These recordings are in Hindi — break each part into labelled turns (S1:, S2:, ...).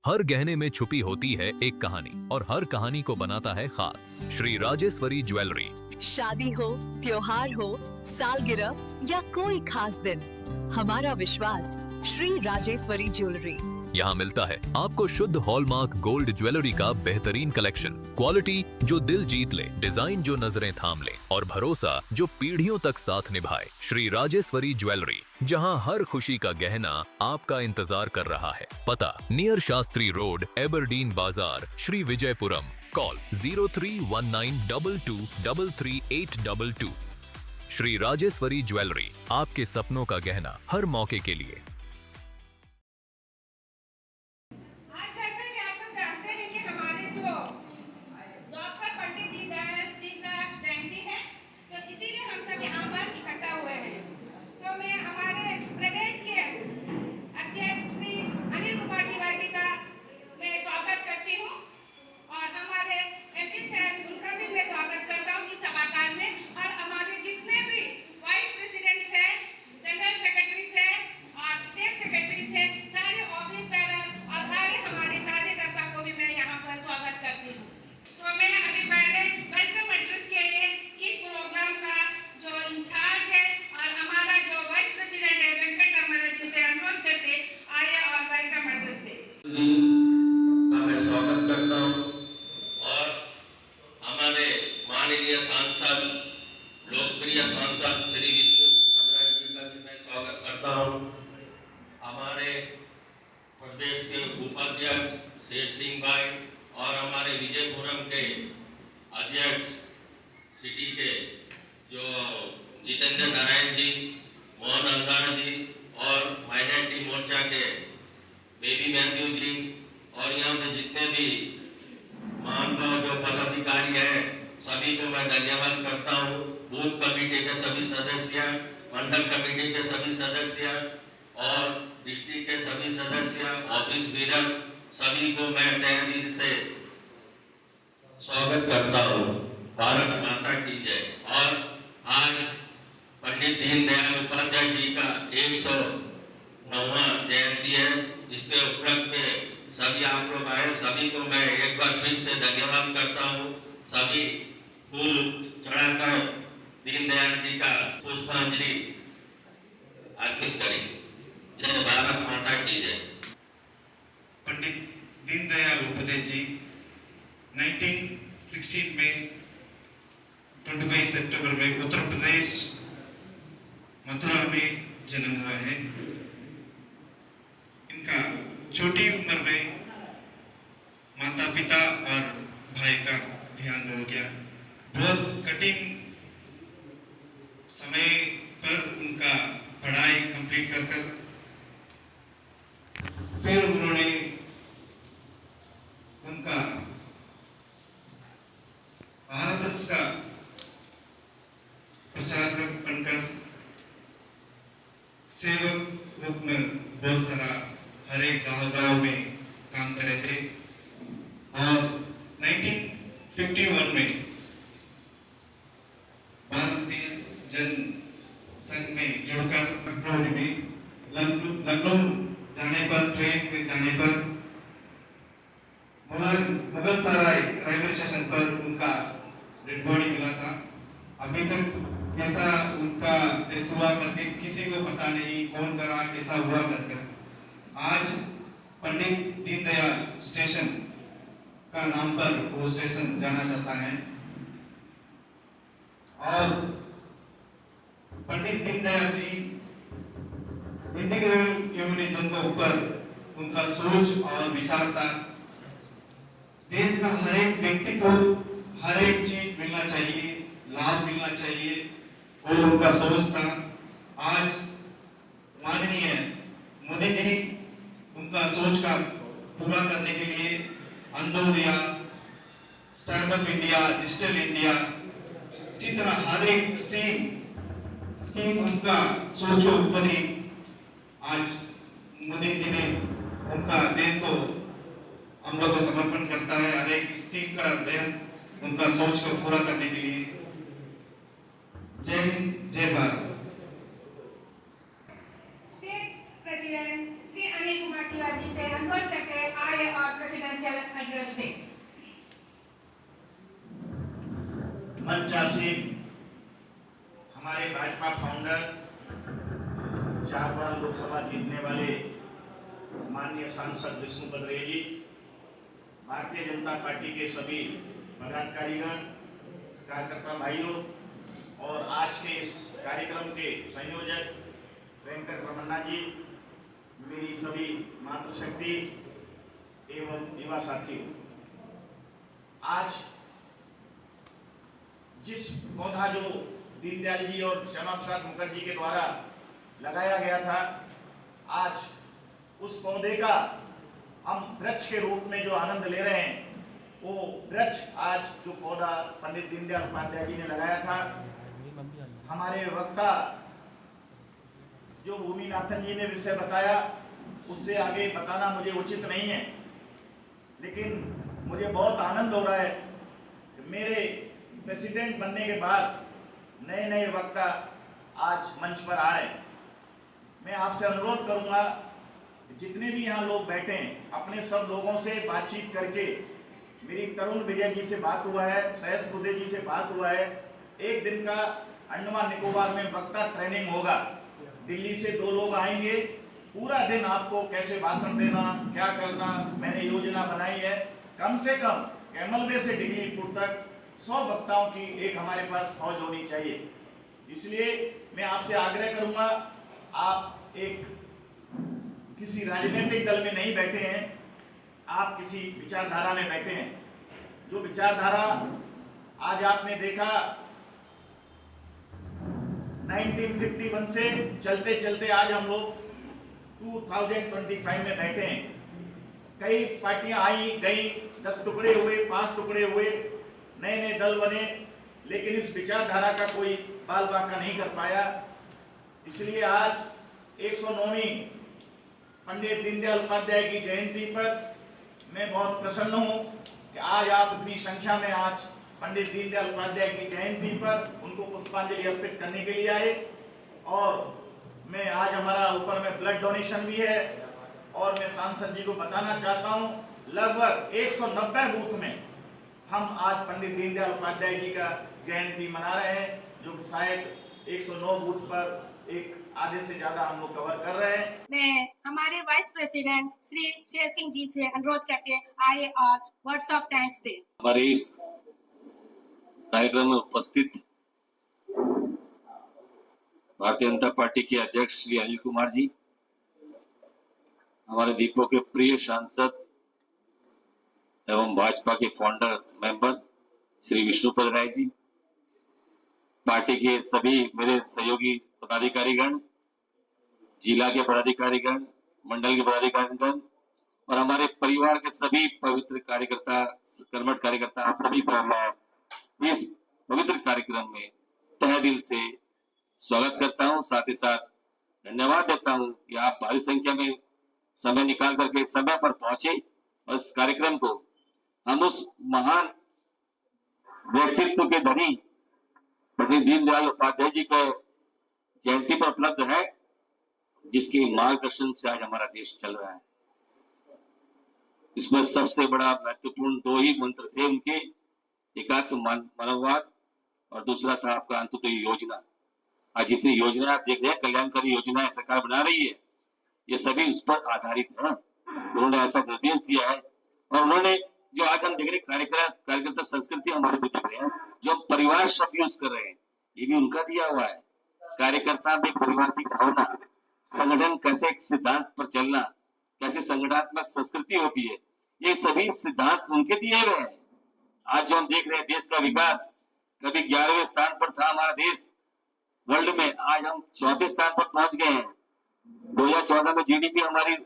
S1: हर गहने में छुपी होती है एक कहानी और हर कहानी को बनाता है खास। श्री राजेश्वरी ज्वेलरी।
S2: शादी हो, त्योहार हो, सालगिरह या कोई खास दिन, हमारा विश्वास श्री राजेश्वरी ज्वेलरी।
S1: यहाँ मिलता है आपको शुद्ध हॉलमार्क गोल्ड ज्वेलरी का बेहतरीन कलेक्शन, क्वालिटी जो दिल जीत ले, डिजाइन जो नजरें थाम ले और भरोसा जो पीढ़ियों तक साथ निभाए। श्री राजेश्वरी ज्वेलरी, जहाँ हर खुशी का गहना आपका इंतजार कर रहा है। पता नियर शास्त्री रोड, एबरडीन बाजार, श्री विजयपुरम। कॉल 031922333822। श्री राजेश्वरी ज्वेलरी, आपके सपनों का गहना हर मौके के लिए।
S3: मैं स्वागत करता हूं और हमारे माननीय सांसद, लोकप्रिय सांसद श्री विष्णु पदराज जी का भी मैं स्वागत करता हूं। हमारे प्रदेश के उपाध्यक्ष शेर सिंह भाई और हमारे विजयपुरम के अध्यक्ष सिटी के जो जितेंद्र नारायण जी, मोहन अंधारा जी और माइनॉरिटी मोर्चा के बेबी मैथ्यू जी और यहाँ पे जितने भी महानुभाव जो पदाधिकारी हैं, सभी को मैं धन्यवाद करता हूँ। बूथ कमेटी के सभी सदस्य, मंडल कमेटी के सभी सदस्य और डिस्ट्रिक्ट के सभी सदस्य, ऑफिस बीरर, सभी को मैं तहे दिल से स्वागत करता हूँ। भारत माता की जय। और आज पंडित दीनदयाल उपाध्याय जी का 109वां जयंती है। इसके उपलक्ष्य में सभी आप लोग आए, सभी को मैं एक बार फिर से धन्यवाद करता हूँ। सभी फूल चढ़ाकर दीनदयाल जी का पुष्पांजलि अर्पित करें। जय भारत माता की जय।
S4: पंडित दीनदयाल उपाध्याय जी 1916 में 25 सितंबर में उत्तर प्रदेश मथुरा में जन्म हुआ है। इनका छोटी उम्र में माता पिता और भाई का ध्यान हो गया। बहुत कठिन समय पर उनका पढ़ाई कंप्लीट कर फिर उन्होंने उनका आरएसएस का प्रचारक बनकर सेवक रूप में बहुत सारा हर एक गांव में काम कर रहे थे और 1951 में भारतीय जन संघ में जुड़कर फरवरी में लखनऊ जाने पर, ट्रेन में जाने पर मुगल सराय रेलवे स्टेशन पर उनका डेड बॉडी मिला था। अभी तक कैसा उनका डेथ हुआ करके किसी को पता नहीं, कौन करा, कैसा हुआ करके। आज पंडित दीन स्टेशन का नाम पर वो स्टेशन जाना चाहता है। और पंडित दीनदयाल जी इंटीग्रल ह्यूमनिज्म के ऊपर उनका सोच और विचार था। देश का हर एक व्यक्ति को हर एक चीज मिलना चाहिए, लाभ मिलना चाहिए, वो उनका सोच था। आज माननीय मोदी जी उनका सोच का पूरा करने के लिए Antyodaya, stand up India, digital India, इसी तरह हर एक स्कीम उनका सोच के ऊपर ही आज मोदी जी ने उनका देश को हम लोग को समर्पण करता है। हर एक स्कीम का अध्ययन उनका सोच को पूरा करने के लिए। जय हिंद, जय भारत।
S5: स्टेट प्रेसिडेंट श्री अनिल कुमार तिवारी जी से अनुरोध करते हैं आए और प्रेसिडेंशियल एड्रेस दें।
S6: मंचासी हमारे भाजपा फाउंडर, 4 बार लोकसभा जीतने वाले माननीय सांसद विष्णुपद राय जी, भारतीय जनता पार्टी के सभी पदाधिकारीगण, कार्यकर्ता भाइयों और आज के इस कार्यक्रम के संयोजक वेंकट रमन्ना जी, मेरी सभी मातृशक्ति एवं युवा साथियों, आज जिस पौधा जो दीनदयाल जी और श्यामा प्रसाद मुखर्जी के द्वारा लगाया गया था, आज उस पौधे का हम वृक्ष के रूप में जो आनंद ले रहे हैं, वो वृक्ष आज जो पौधा पंडित दीनदयाल उपाध्याय जी ने लगाया था, हमारे वक्ता जो भूमिनाथन जी ने विषय बताया, उससे आगे बताना मुझे उचित नहीं है, लेकिन मुझे बहुत आनंद हो रहा है कि मेरे प्रेसिडेंट बनने के बाद नए नए वक्ता आज मंच पर आ रहे हैं। मैं आपसे अनुरोध करूंगा कि जितने भी यहाँ लोग बैठे हैं, अपने सब लोगों से बातचीत करके, मेरी तरुण विजय जी से बात हुआ है, सयस बुद्धे जी से बात हुआ है, एक दिन का अंडमान निकोबार में वक्ता ट्रेनिंग होगा। दिल्ली से 2 लोग आएंगे, पूरा दिन आपको कैसे भाषण देना, क्या करना, मैंने योजना बनाई है। कम से कम कैमलवे से डिग्रीपुर तक 100 वक्ताओं की एक हमारे पास फौज होनी चाहिए। इसलिए मैं आपसे आग्रह करूंगा, आप एक किसी राजनीतिक दल में नहीं बैठे हैं, आप किसी विचारधारा में बैठे हैं। जो विचारधारा आज आपने देखा 1951 से चलते चलते आज हम लोग 2025 में बैठे हैं। कई पार्टियां आई गई, 10 टुकड़े हुए, 5 टुकड़े हुए, नए नए दल बने, लेकिन इस विचारधारा का कोई बाल बांका नहीं कर पाया। इसलिए आज 109वीं पंडित दीनदयाल उपाध्याय की जयंती पर मैं बहुत प्रसन्न हूं कि आज आप इतनी संख्या में आज पंडित दीनदयाल उपाध्याय की जयंती पर उनको पुष्पांजलि अर्पित करने के लिए आए। और मैं आज हमारा ऊपर में ब्लड डोनेशन भी है, और मैं सांसद जी को बताना चाहता हूं, लगभग 190 बूथ में हम आज पंडित दीनदयाल उपाध्याय जी का जयंती मना रहे हैं, जो शायद 109 बूथ पर एक आधे से ज्यादा हम लोग कवर कर रहे हैं।
S5: मैं हमारे वाइस प्रेसिडेंट श्री शेर सिंह जी से अनुरोध करके आए और वर्ड्स ऑफ थैंक्स दे।
S7: हमारे इस कार्यक्रम में उपस्थित भारतीय जनता पार्टी के अध्यक्ष श्री अनिल कुमार जी, हमारे दीपों के प्रिय सांसद एवं भाजपा के founder member Shri Vishnupad Rai ji, party के सभी मेरे सहयोगी पदाधिकारीगण, जिला के पदाधिकारीगण, मंडल के पदाधिकारीगण और हमारे परिवार के सभी पवित्र कार्यकर्ता, कर्मठ कार्यकर्ता, आप सभी का मैं इस पवित्र कार्यक्रम में तहे दिल से स्वागत करता हूं। साथ ही साथ धन्यवाद देता हूं कि आप भारी संख्या में समय निकाल करके समय पर पहुंचे और इस कार्यक्रम को हम उस महान व्यक्तित्व के धनी पंडित दीनदयाल उपाध्याय जी के जयंती पर उपलब्ध है, जिसके मार्गदर्शन से आज हमारा देश चल रहा है। इसमें सबसे बड़ा महत्वपूर्ण 2 ही मंत्र थे उनके, एक तो मानववाद और दूसरा था आपका अंत्योदय योजना। आज जितनी योजना आप देख रहे हैं, कल्याणकारी योजनाएं सरकार बना रही है, ये सभी उस पर आधारित है। उन्होंने ऐसा निर्देश दिया है और उन्होंने जो आज हम देख रहे कार्यकर्ता संस्कृति हमारे जो देख रहे हैं, जो हम परिवार शब्द यूज कर रहे हैं, ये भी उनका दिया हुआ है। कार्यकर्ता में परिवार की भावना, संगठन कैसे एक सिद्धांत पर चलना, कैसे संगठनात्मक संस्कृति होती है, ये सभी सिद्धांत उनके दिए हुए हैं। आज जो हम देख रहे हैं देश का विकास, कभी 11वें स्थान पर था हमारा देश वर्ल्ड में, आज हम 4थे स्थान पर पहुंच गए हैं। 2014 में जीडीपी हमारी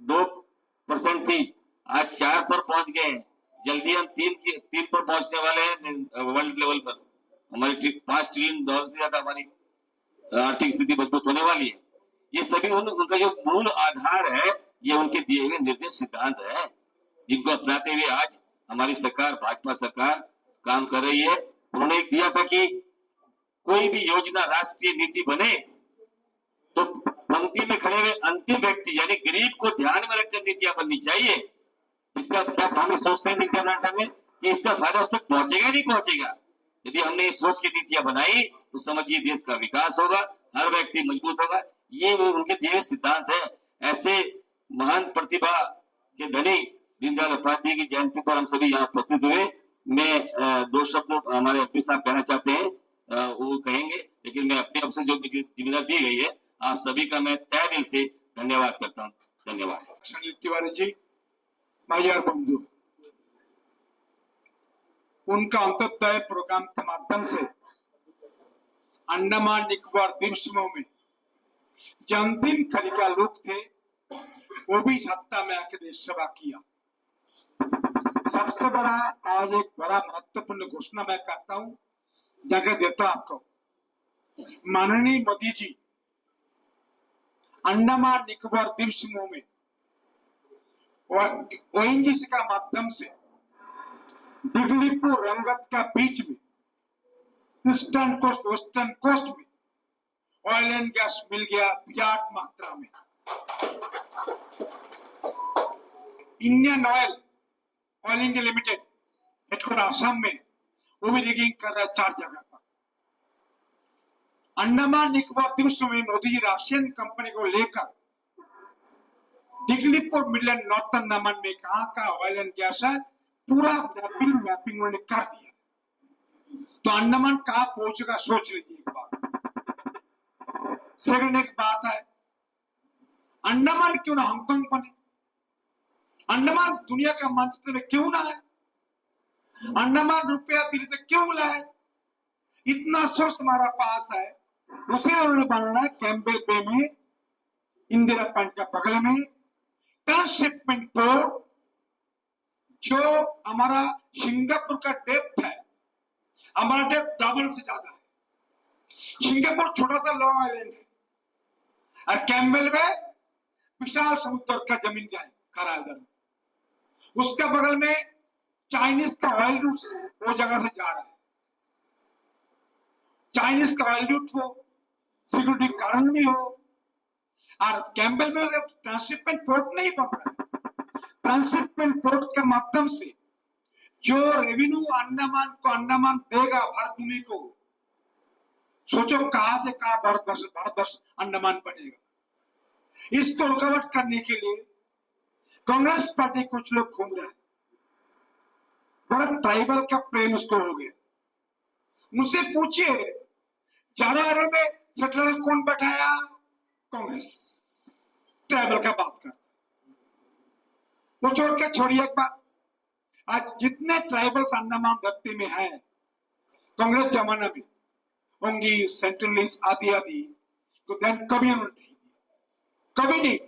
S7: 2% थी, आज 4 पर पहुंच गए हैं। जल्दी हम 3 पर पहुंचने वाले हैं वर्ल्ड लेवल पर। हमारी 5 ट्रिलियन डॉलर से ज्यादा हमारी आर्थिक स्थिति मजबूत होने वाली है। ये सभी उनका जो मूल आधार है, ये उनके दिए हुए निर्देश सिद्धांत है, जिनको अपनाते हुए आज हमारी सरकार, भाजपा सरकार काम कर रही है। उन्होंने एक दिया था कि कोई भी योजना, राष्ट्रीय नीति बने तो पंक्ति में खड़े हुए अंतिम व्यक्ति यानी गरीब को ध्यान में रखकर नीतियां बननी चाहिए। इसका क्या हम सोचते हैं कर्नाटक में कि इसका फायदा उस तक पहुंचेगा नहीं पहुंचेगा। यदि हमने ये सोच की नीतियां बनाई तो समझिए देश का विकास होगा, हर व्यक्ति मजबूत होगा। ये उनके दिए सिद्धांत है। ऐसे महान प्रतिभा के धनी दीनदयाल उपाध्याय की जयंती पर हम सभी यहाँ उपस्थित हुए। मैं 2 शब्द हमारे एमपी साहब कहना चाहते हैं, वो कहेंगे, लेकिन मैं अपनी ओर से जो जिम्मेदारी दी गई है, आप सभी का मैं तहे दिल से धन्यवाद करता हूँ। धन्यवाद।
S8: संजीव तिवारी जी, मायार बंधु, उनका अंत्योदय प्रोग्राम के माध्यम से अंडमान निकोबार द्वीप समूह में जो अंतिम खलिका लोग थे, वो भी सत्ता में आके देश सेवा किया। सबसे बड़ा आज एक बड़ा महत्वपूर्ण घोषणा मैं करता हूं, जगह देता हूं आपको। माननीय मोदी जी अंडमान निकोबार द्वीप समूह में ओएनजीसी का माध्यम से डिगलीपुर रंगत का बीच में ईस्टर्न कोस्ट वेस्टर्न कोस्ट में ऑयल एंड गैस मिल गया विराट मात्रा में। Indian oil India limited headquarter Assam में, वो भी रिगिंग कर रहा है 4 जगह पर। अंडमान निकोबार द्वीप समूह में मोदी जी राशियन कंपनी को लेकर डिगलीपुर मिडलैंड नॉर्थन अंडमान में कहां का ऑयल एंड गैस है, पूरा मैपिंग उन्होंने कर दिया। तो अंडमान कहां पहुंचेगा सोच लीजिए एक बार। सेकंड एक बात है, अंडमान क्यों ना हांगकांग बने, अंडमान दुनिया का मानचित्र में क्यों ना है, अंडमान रुपया दिल्ली से क्यों लाए, इतना सोर्स हमारा पास है। उसे उन्होंने बनाना है कैंबेल बे में, इंदिरा पॉइंट का बगल में ट्रांसशिपमेंट पोर्ट, जो हमारा सिंगापुर का डेप्थ है, हमारा डेप्थ डबल से ज्यादा है। सिंगापुर छोटा सा लॉन्ग आइलैंड है और कैंबेल में विशाल समुद्र का जमीन जाए खरा इधर में, उसके बगल में चाइनीज का ऑयल रूट वो जगह से जा रहा है। चाइनीज का ऑयल रूट हो, सिक्योरिटी कारण भी हो, और कैंबेल में ट्रांसशिपमेंट पोर्ट नहीं बन रहा है। ट्रांसशिपमेंट पोर्ट के माध्यम से जो रेवेन्यू अंडमान को अंडमान देगा भारत भूमि को, सोचो कहां से कहां भारतवर्ष अंडमान बनेगा। इसको रुकावट करने के लिए कांग्रेस पार्टी कुछ लोग घूम रहे हैं, बड़ा ट्राइबल का प्रेम उसको हो गया। मुझसे पूछिए जारा में सेटलर कौन बैठाया, कांग्रेस ट्राइबल का बात कर, वो छोड़ के छोड़िए एक बात। आज जितने ट्राइबल्स अंडमान धरती में हैं, कांग्रेस जमाना में होंगी सेंट्रलिस्ट आदि आदि को ध्यान कभी उन्होंने नहीं दिया, कभी नहीं,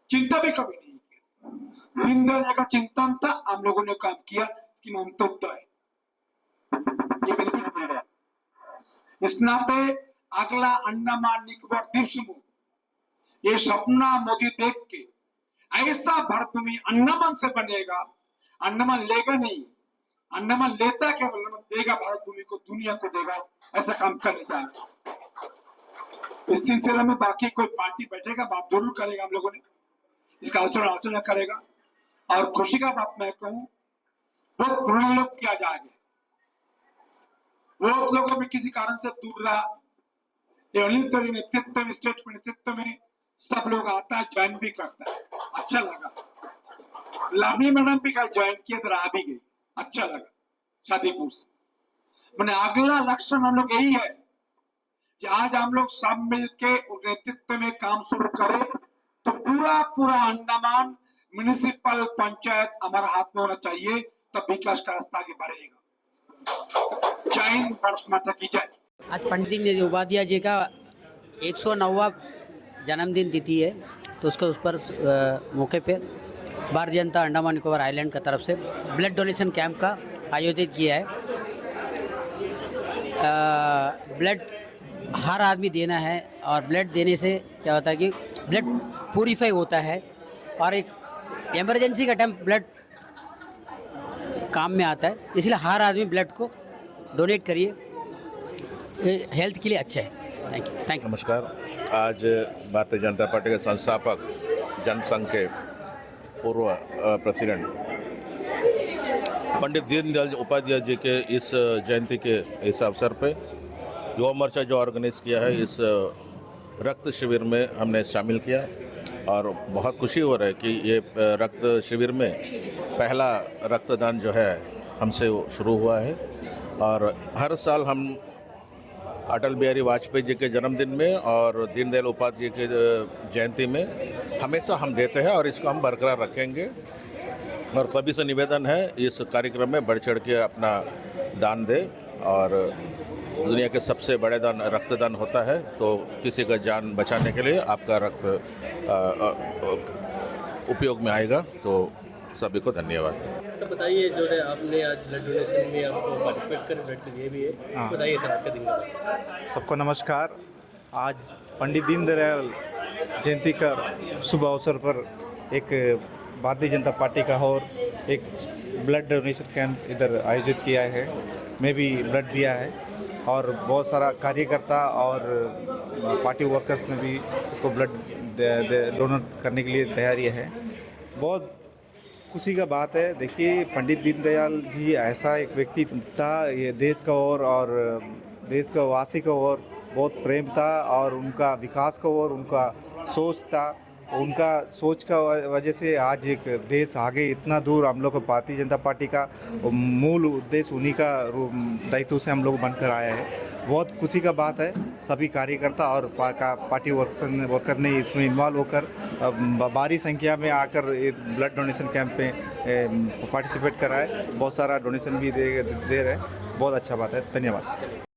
S8: चिंता भी कभी नहीं किया। दीनदयाल का चिंतन था, हम लोगों ने काम किया, इसकी महत्वता है, ये बेनिफिट मिल रहा है। इस नाते अगला अंडमान निकोबार द्वीप समूह, ये सपना मोदी देख के ऐसा भारत भूमि अंडमान से बनेगा, अंडमान लेगा नहीं, अंडमान लेता क्या, देगा भारत भूमि को, दुनिया को देगा, ऐसा काम करने जा रहा। इस सिलसिले में बाकी कोई पार्टी बैठेगा, बात जरूर करेगा, हम लोगों ने इसका आलोचना करेगा। और खुशी का बात मैं कहूं, बहुत पुराने लोग क्या जाएंगे, बहुत लोगों में किसी कारण से दूर रहा, ये अनिल तरी नेतृत्व में, स्टेट के नेतृत्व में सब लोग आता है, ज्वाइन भी करता है, अच्छा लगा। लवली मैडम भी कल ज्वाइन किए तो आ भी गई, अच्छा लगा शादीपुर से। मैंने अगला लक्ष्य हम लोग यही है कि आज हम लोग सब मिलके नेतृत्व में काम शुरू करें तो पूरा अंडमान म्युनिसिपल पंचायत हमारा हाथ में होना चाहिए, तब विकास का रास्ता आगे बढ़ेगा। जय हिंद, भारत माता की जय।
S9: आज पंडित दीनदयाल उपाध्याय जी का 109वां जन्मदिन तिथि है, तो उसके उस पर मौके पर भारतीय जनता अंडमान निकोबार आइलैंड की तरफ से ब्लड डोनेशन कैंप का आयोजित किया है। ब्लड हर आदमी देना है और ब्लड देने से क्या होता है कि ब्लड प्यूरीफाई होता है और एक इमरजेंसी का टाइम ब्लड काम में आता है, इसलिए हर आदमी ब्लड को डोनेट करिए, हेल्थ के लिए अच्छा है। Thank you.
S10: नमस्कार। आज भारतीय जनता पार्टी के संस्थापक जनसंघ के पूर्व प्रेसिडेंट पंडित दीनदयाल उपाध्याय जी के इस जयंती के इस अवसर पे युवा मोर्चा जो ऑर्गेनाइज किया है, इस रक्त शिविर में हमने शामिल किया और बहुत खुशी हो रहा है कि ये रक्त शिविर में पहला रक्तदान जो है हमसे शुरू हुआ है। और हर साल हम अटल बिहारी वाजपेयी जी के जन्मदिन में और दीनदयाल उपाध्याय जी के जयंती में हमेशा हम देते हैं और इसको हम बरकरार रखेंगे। और सभी से निवेदन है इस कार्यक्रम में बढ़ चढ़ के अपना दान दे, और दुनिया के सबसे बड़े दान रक्तदान होता है, तो किसी का जान बचाने के लिए आपका रक्त उपयोग में आएगा। तो सभी को धन्यवाद।
S11: सर बताइए, जो है आपने आज ब्लड डोनेशन में आपको पार्टिसिपेट कर ब्लड दिए भी है, बताइए सर आज का दिन का।
S12: सबको नमस्कार। आज पंडित दीनदयाल जयंती का शुभ अवसर पर एक भारतीय जनता पार्टी का और एक ब्लड डोनेशन कैंप इधर आयोजित किया है। मैं भी ब्लड दिया है और बहुत सारा कार्यकर्ता और पार्टी वर्कर्स ने भी इसको ब्लड डोनेट करने के लिए तैयारी है। बहुत खुशी का बात है। देखिए, पंडित दीनदयाल जी ऐसा एक व्यक्ति था, ये देश का और देश का वासी का और बहुत प्रेम था, और उनका विकास का और उनका सोच था। उनका सोच का वजह से आज एक देश आगे इतना दूर हम लोग भारतीय जनता पार्टी का मूल उद्देश्य उन्हीं का दायित्व से हम लोग बनकर आया है। बहुत खुशी का बात है। सभी कार्यकर्ता और पार्टी वर्कर ने इसमें इन्वॉल्व होकर भारी संख्या में आकर ब्लड डोनेशन कैंप में पार्टिसिपेट करा है। बहुत सारा डोनेशन भी दे रहे हैं। बहुत अच्छा बात है। धन्यवाद।